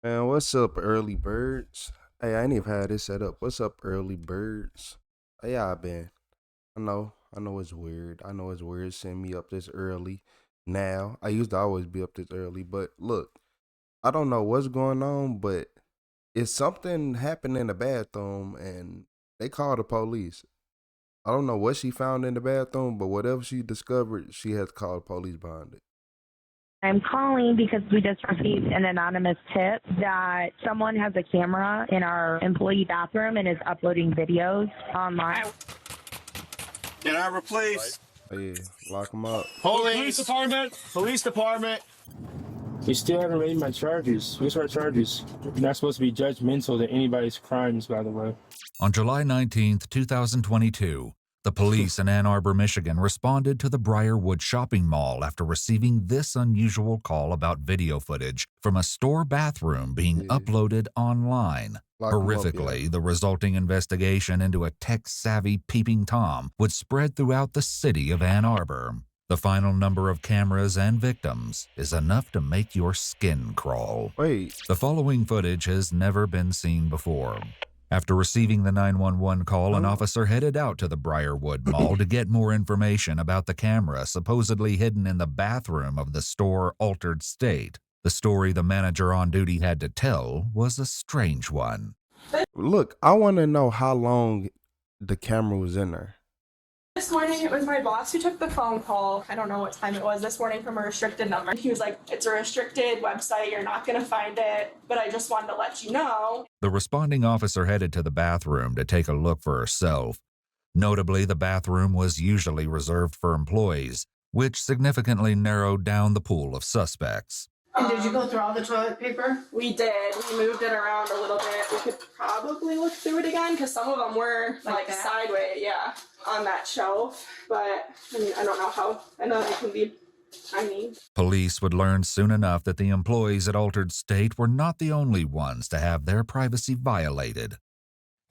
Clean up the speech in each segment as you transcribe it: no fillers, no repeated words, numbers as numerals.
Man, what's up, early birds? Hey, I ain't even had this set up. What's up, early birds? Hey, y'all been? I know it's weird. I know it's weird seeing me up this early now. I used to always be up this early, but look, I don't know what's going on, but it's something happened in the bathroom and they called the police. I don't know what she found in the bathroom, but whatever she discovered, she has called the police behind it. I'm calling because we just received an anonymous tip that someone has a camera in our employee bathroom and is uploading videos online. Can I replace? Oh, yeah, lock them up. Police department! Police department! You still haven't made my charges. What's our charges? You're not supposed to be judgmental to anybody's crimes, by the way. On July 19th, 2022, the police in Ann Arbor, Michigan responded to the Briarwood shopping mall after receiving this unusual call about video footage from a store bathroom being uploaded online. Lock 'em up, Horrifically, the resulting investigation into a tech-savvy peeping Tom would spread throughout the city of Ann Arbor. The final number of cameras and victims is enough to make your skin crawl. Wait, The following footage has never been seen before. After receiving the 911 call, an officer headed out to the Briarwood Mall to get more information about the camera supposedly hidden in the bathroom of the store Altered State. The story the manager on duty had to tell was a strange one. look, I want to know how long the camera was in there. This morning, it was my boss who took the phone call. I don't know what time it was this morning from a restricted number. He was like, it's a restricted website. You're not going to find it, but I just wanted to let you know. The responding officer headed to the bathroom to take a look for herself. Notably, the bathroom was usually reserved for employees, which significantly narrowed down the pool of suspects. And did you go through all the toilet paper? We did. We moved it around a little bit. We could probably look through it again because some of them were like sideways, yeah, on that shelf. But I mean, I don't know how. I know they can be tiny. Police would learn soon enough that the employees at Altered State were not the only ones to have their privacy violated.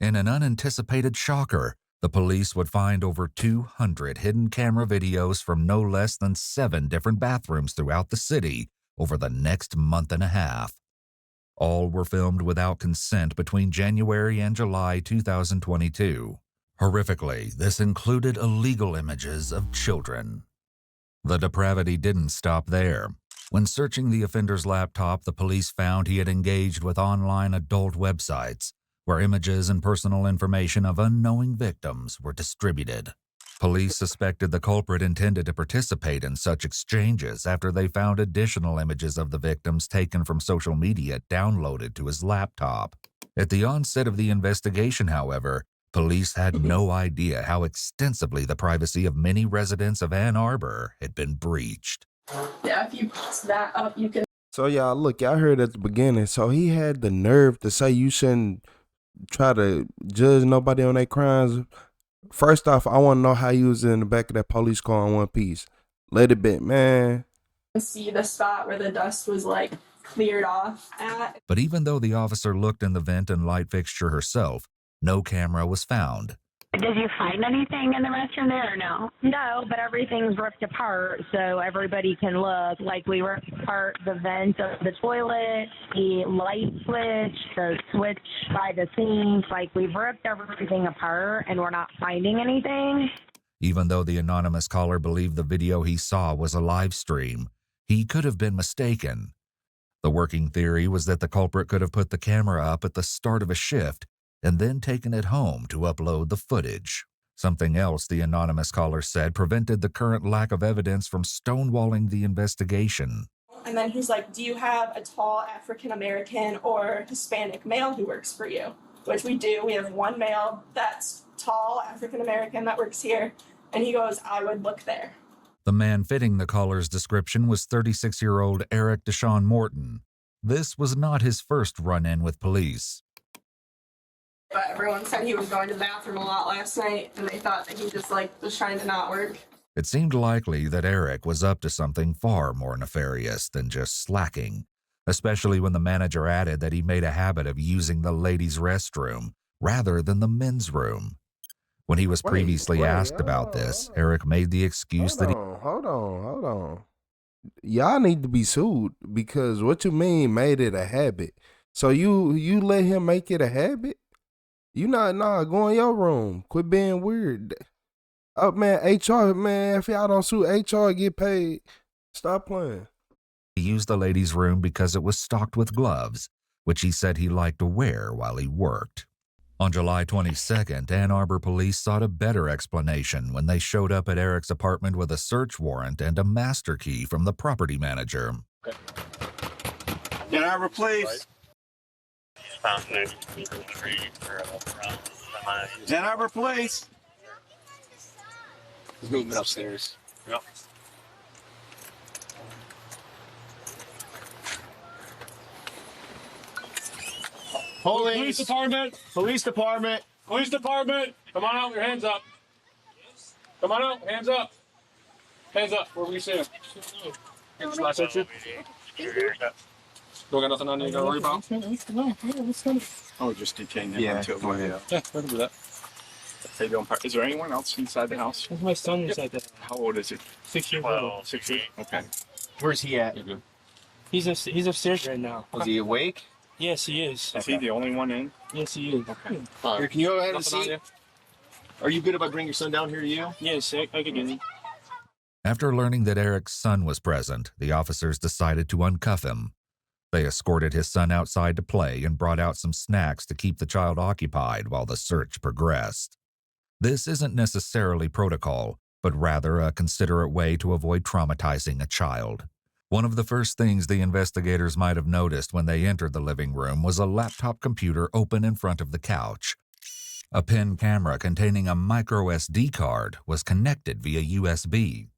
In an unanticipated shocker, the police would find over 200 hidden camera videos from no less than 7 different bathrooms throughout the city over the next month and a half. All were filmed without consent between January and July 2022. Horrifically, this included illegal images of children. The depravity didn't stop there. When searching the offender's laptop, the police found he had engaged with online adult websites, where images and personal information of unknowing victims were distributed. Police suspected the culprit intended to participate in such exchanges after they found additional images of the victims taken from social media downloaded to his laptop. At the onset of the investigation, however, police had no idea how extensively the privacy of many residents of Ann Arbor had been breached. Yeah, if you press that up, you can. So y'all, look, y'all heard at the beginning. So he had the nerve to say you shouldn't try to judge nobody on their crimes. First off, I want to know how he was in the back of that police car in one piece. Let it be, man. See the spot where the dust was like cleared off at. But even though the officer looked in the vent and light fixture herself, no camera was found. Did you find anything in the restroom there or no? No, but everything's ripped apart so everybody can look. Like we ripped apart the vent of the toilet, the light switch, the switch by the sink. Like we've ripped everything apart and we're not finding anything. Even though the anonymous caller believed the video he saw was a live stream, he could have been mistaken. The working theory was that the culprit could have put the camera up at the start of a shift and then taken it home to upload the footage. Something else the anonymous caller said prevented the current lack of evidence from stonewalling the investigation. And then he's like, do you have a tall African-American or Hispanic male who works for you? Which we do. We have one male that's tall African-American that works here. And he goes, I would look there. The man fitting the caller's description was 36-year-old Eric Deshaun Morton. This was not his first run-in with police. But everyone said he was going to the bathroom a lot last night, and they thought that he just was trying to not work. It seemed likely that Eric was up to something far more nefarious than just slacking, especially when the manager added that he made a habit of using the ladies' restroom rather than the men's room. When he was previously asked about this, Eric made the excuse that he... Hold on. Y'all need to be sued because what you mean made it a habit. So you let him make it a habit? You not go in your room. Quit being weird. Oh man, HR man, if y'all don't sue HR, get paid. Stop playing. He used the ladies' room because it was stocked with gloves, which he said he liked to wear while he worked. On July 22nd, Ann Arbor police sought a better explanation when they showed up at Eric's apartment with a search warrant and a master key from the property manager. Can I have a please? Can I have a please? There's movement upstairs. Yep. Police department. Police department. Police department, come on out, your hands up. Come on out, hands up. Hands up, where we see him. Last search you? Don't got nothing on you to worry about? Oh, just detain him Yeah, until go ahead. Yeah, we can do that. they don't. Is there anyone else inside the house? That's my son inside there. How old is he? 6 years old. 6 years. Okay. Where's he at? He's upstairs right now. Is he awake? Yes, he is. Is he the only one in? Yes, he is. Okay. Here, can you go ahead and Nothing on see? you? Are you good if I bring your son down here to you? Yes, I can get him. After learning that Eric's son was present, the officers decided to uncuff him. They escorted his son outside to play and brought out some snacks to keep the child occupied while the search progressed. This isn't necessarily protocol, but rather a considerate way to avoid traumatizing a child. One of the first things the investigators might have noticed when they entered the living room was a laptop computer open in front of the couch. A pen camera containing a micro SD card was connected via USB.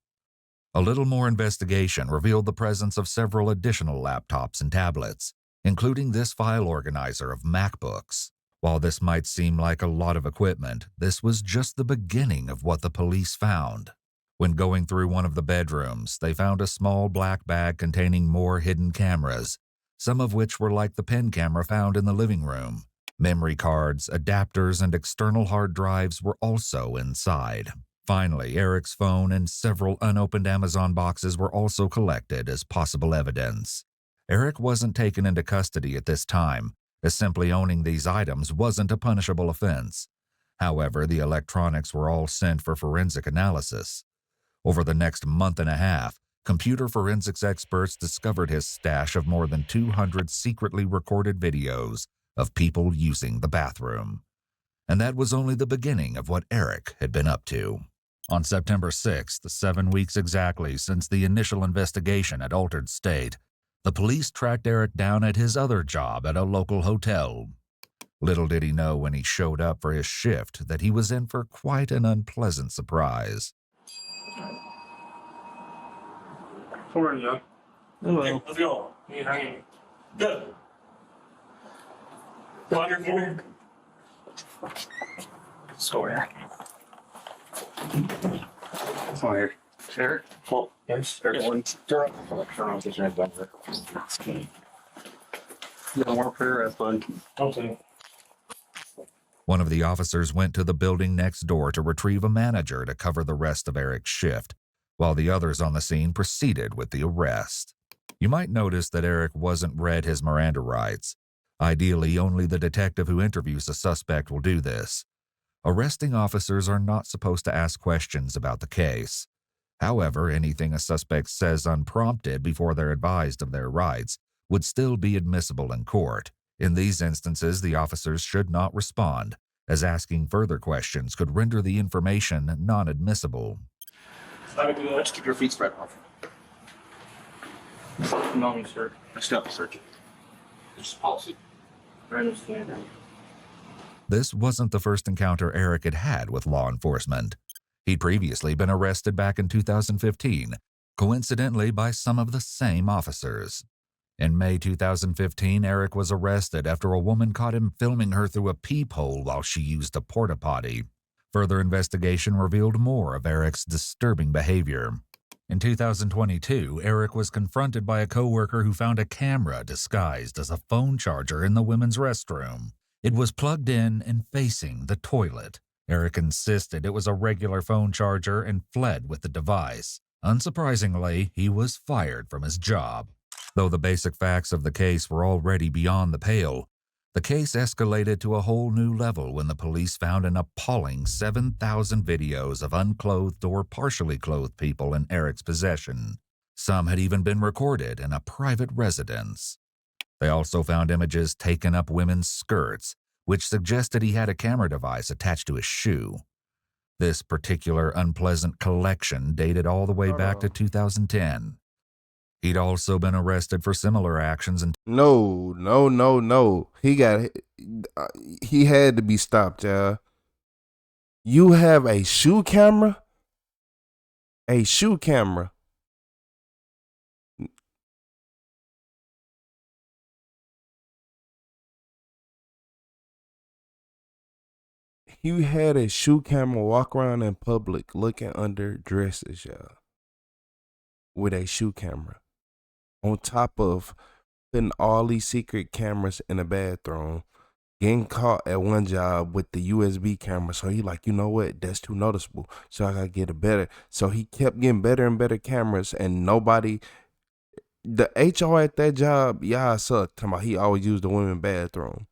A little more investigation revealed the presence of several additional laptops and tablets, including this file organizer of MacBooks. While this might seem like a lot of equipment, this was just the beginning of what the police found. When going through one of the bedrooms, they found a small black bag containing more hidden cameras, some of which were like the pen camera found in the living room. Memory cards, adapters, and external hard drives were also inside. Finally, Eric's phone and several unopened Amazon boxes were also collected as possible evidence. Eric wasn't taken into custody at this time, as simply owning these items wasn't a punishable offense. However, the electronics were all sent for forensic analysis. Over the next month and a half, computer forensics experts discovered his stash of more than 200 secretly recorded videos of people using the bathroom. And that was only the beginning of what Eric had been up to. On September 6th, 7 weeks exactly since the initial investigation at Altered State, the police tracked Eric down at his other job at a local hotel. Little did he know when he showed up for his shift that he was in for quite an unpleasant surprise. Come on, young. Okay, let's go. You hanging? Good. Come on, here. Let's go here. Come on here. Sure. Well, Yes. Everyone. Turn on. Get your head down here. You don't work for your red bud. Okay. One of the officers went to the building next door to retrieve a manager to cover the rest of Eric's shift, while the others on the scene proceeded with the arrest. You might notice that Eric wasn't read his Miranda rights. Ideally, only the detective who interviews a suspect will do this. Arresting officers are not supposed to ask questions about the case. However, anything a suspect says unprompted before they're advised of their rights would still be admissible in court. In these instances, the officers should not respond, as asking further questions could render the information non-admissible. Let's keep your feet spread off. No, sir. Stop searching. Just policy. I understand. This wasn't the first encounter Eric had had with law enforcement. He'd previously been arrested back in 2015, coincidentally by some of the same officers. In May 2015, Eric was arrested after a woman caught him filming her through a peephole while she used a porta potty. Further investigation revealed more of Eric's disturbing behavior. In 2022, Eric was confronted by a coworker who found a camera disguised as a phone charger in the women's restroom. It was plugged in and facing the toilet. Eric insisted it was a regular phone charger and fled with the device. Unsurprisingly, he was fired from his job. Though the basic facts of the case were already beyond the pale, the case escalated to a whole new level when the police found an appalling 7,000 videos of unclothed or partially clothed people in Eric's possession. Some had even been recorded in a private residence. They also found images taken up women's skirts, which suggested he had a camera device attached to his shoe. This particular unpleasant collection dated all the way back to 2010. He'd also been arrested for similar actions in No. He had to be stopped, y'all. You have a shoe camera? A shoe camera. You had a shoe camera walk around in public looking under dresses, y'all. With a shoe camera. On top of putting all these secret cameras in the bathroom, getting caught at one job with the USB camera. So he like, you know what? That's too noticeable. So I gotta get a better. So he kept getting better and better cameras, and nobody. The HR at that job, y'all suck. Talking about he always used the women's bathroom.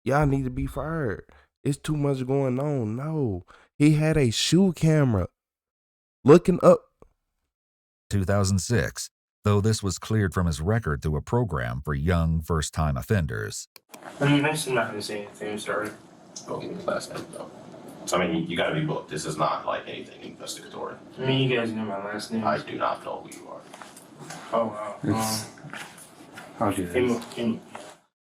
Y'all need to be fired. It's too much going on. No, he had a shoe camera looking up. 2006, though this was cleared from his record through a program for young first-time offenders. I'm not going to say anything, I'm sorry. Go give me the last name, though. So, I mean, you gotta be booked. This is not like anything investigatory. I mean, you guys know my last name. I do not know who you are. Oh, wow. I'll do this.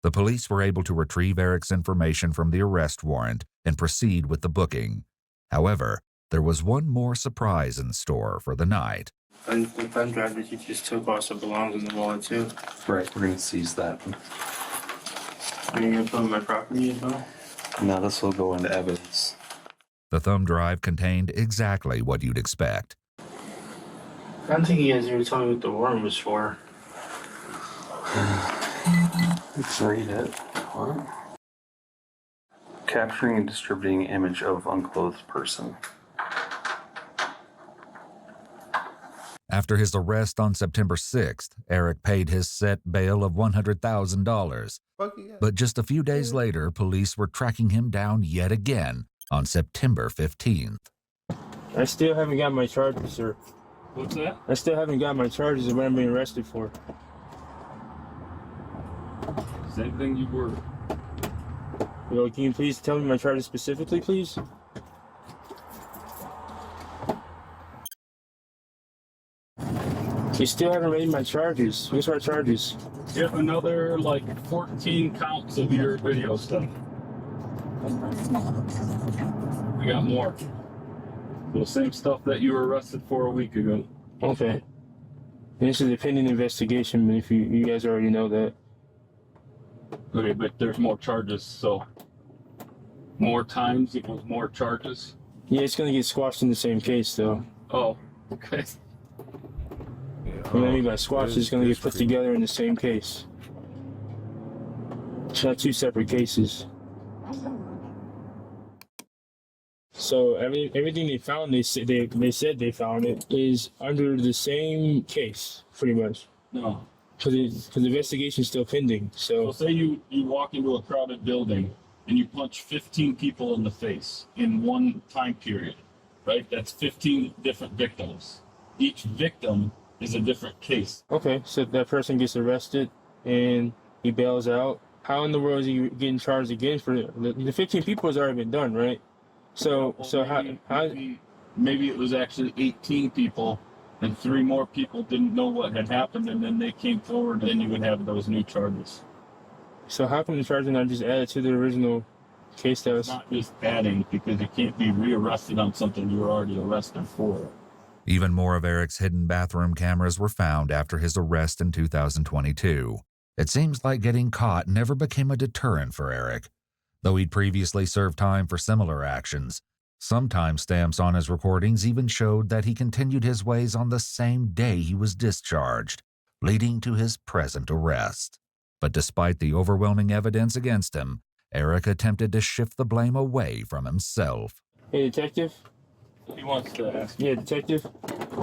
The police were able to retrieve Eric's information from the arrest warrant and proceed with the booking. However, there was one more surprise in store for the night. And the pen drive that you just took also belongs in the wallet, too. Right, we're gonna seize that. Are you gonna put in my property as well? Now this will go into evidence. The thumb drive contained exactly what you'd expect. I don't think you guys ever told me what the warrant was for. Let's read it. What? Capturing and distributing image of unclothed person. After his arrest on September 6th, Eric paid his set bail of $100,000. But just a few days later, police were tracking him down yet again on September 15th. I still haven't got my charges, sir. What's that? I still haven't got my charges of what I'm being arrested for. Same thing you were. Yo, can you please tell me my charges specifically, please? You still haven't made my charges. What's our charges? You have another, 14 counts of your video stuff. We got more. The same stuff that you were arrested for a week ago. Okay. And this is a pending investigation, but if you guys already know that. Okay, but there's more charges, so more times equals more charges. Yeah, it's gonna get squashed in the same case, though. Oh, okay. What I mean by squashed is gonna get put together in the same case. It's not two separate cases. So everything they found, they said they found it is under the same case, pretty much. No. Because the investigation is still pending. So say you walk into a crowded building and you punch 15 people in the face in one time period, right? That's 15 different victims. Each victim is a different case. Okay, so that person gets arrested and he bails out. How in the world is he getting charged again for the 15 people has already been done, right? So maybe it was actually 18 people and 3 more people didn't know what had happened and then they came forward, then you would have those new charges. So how come the charges not just added to the original case that was... It's not just adding, because you can't be rearrested on something you were already arrested for. Even more of Eric's hidden bathroom cameras were found after his arrest in 2022. It seems like getting caught never became a deterrent for Eric. Though he'd previously served time for similar actions, some timestamps on his recordings even showed that he continued his ways on the same day he was discharged, leading to his present arrest. But despite the overwhelming evidence against him, Eric attempted to shift the blame away from himself. Hey, detective? He wants to ask. Yeah, detective.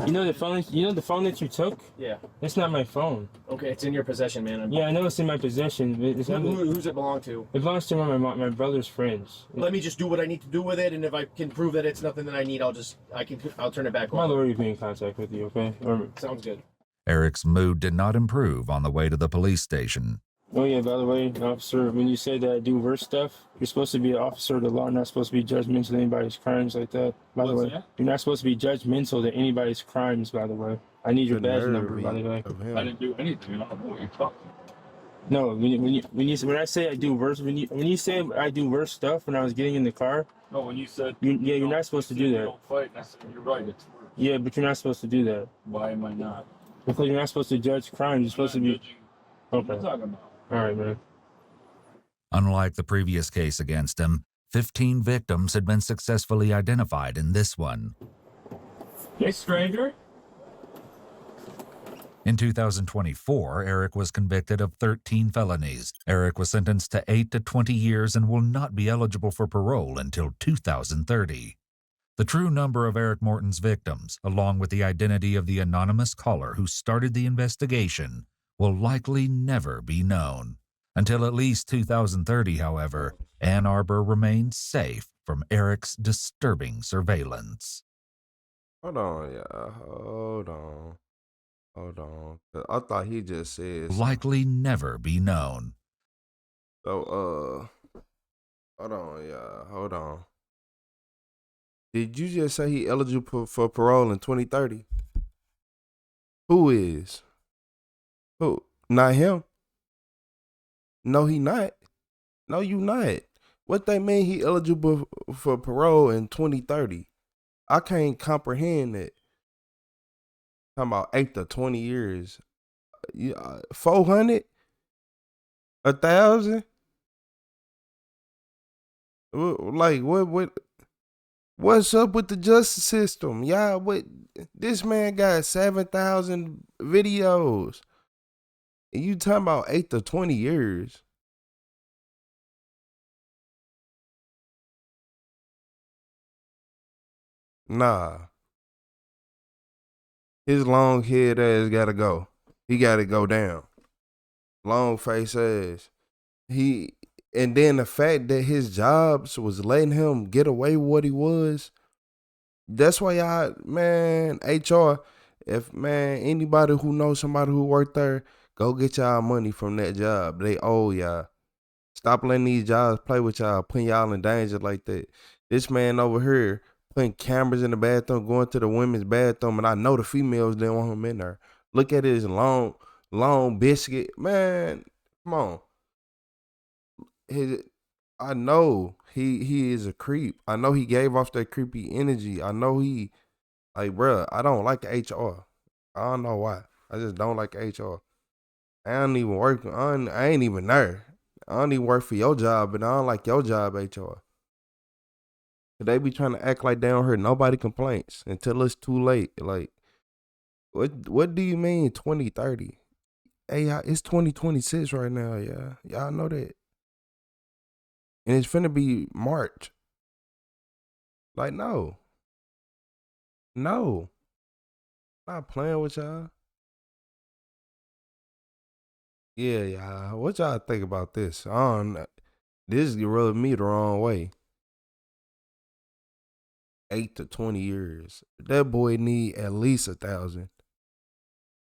You know the phone. You know the phone that you took? Yeah. That's not my phone. Okay, it's in your possession, man. Yeah, I know it's in my possession. Who's it belong to? It belongs to one of my brother's friends. Let me just do what I need to do with it, and if I can prove that it's nothing that I need, I'll turn it back My over. lawyer will be in contact with you, okay? Sounds good. Eric's mood did not improve on the way to the police station. Oh yeah, by the way, officer, when you say that I do worse stuff, you're supposed to be an officer of the law, not supposed to be judgmental to anybody's crimes like that. By the way, you're not supposed to be judgmental to anybody's crimes. By the way, I need your badge number. By the way, I didn't do anything. I don't know what you're talking about. No, when I say I do worse, when you say I do worse stuff when I was getting in the car. No, when you said you're not supposed to do that. Don't fight. And I said you're right. It's worse. Yeah, but you're not supposed to do that. Why am I not? Because you're not supposed to judge crimes. You're supposed to be. What are you talking about? All right, man. Unlike the previous case against him, 15 victims had been successfully identified in this one. Hey, stranger. In 2024, Eric was convicted of 13 felonies. Eric was sentenced to 8 to 20 years and will not be eligible for parole until 2030. The true number of Eric Morton's victims, along with the identity of the anonymous caller who started the investigation, will likely never be known. Until at least 2030, however, Ann Arbor remains safe from Eric's disturbing surveillance. Hold on, yeah. Hold on. I thought he just said likely never be known. So, hold on, yeah. Hold on. Did you just say he eligible for parole in 2030? Who is? Who? Not him? No, he not. No, you not. What they mean he eligible for parole in 2030? I can't comprehend it. Talking about 8 to 20 years. 400? 1,000? Like what's up with the justice system? Yeah, this man got 7,000 videos. And you talking about 8 to 20 years. Nah. His long head ass gotta go. He gotta go down. Long face ass. And then the fact that his jobs was letting him get away with what he was. That's why y'all, man, HR, if, man, anybody who knows somebody who worked there, go get y'all money from that job. They owe y'all. Stop letting these jobs play with y'all, putting y'all in danger like that. This man over here putting cameras in the bathroom, going to the women's bathroom, and I know the females didn't want him in there. Look at his long biscuit. Man, come on. I know he is a creep. I know he gave off that creepy energy. I know he, like, bruh, I don't like HR. I don't know why. I just don't like HR. I don't even work. I ain't even there. I don't even work for your job, but I don't like your job, HR. They be trying to act like they don't hear nobody complaints until it's too late. Like, what do you mean 2030? Hey, it's 2026 right now, yeah. Y'all know that. And it's finna be March. Like, no. Not playing with y'all. Yeah, y'all. What y'all think about this? This is rubbing me the wrong way. 8 to 20 years. That boy need at least 1,000.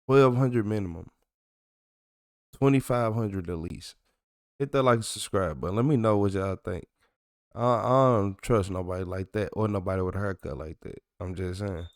1,200 minimum. 2,500 at least. Hit that like and subscribe button. Let me know what y'all think. I don't trust nobody like that or nobody with a haircut like that. I'm just saying.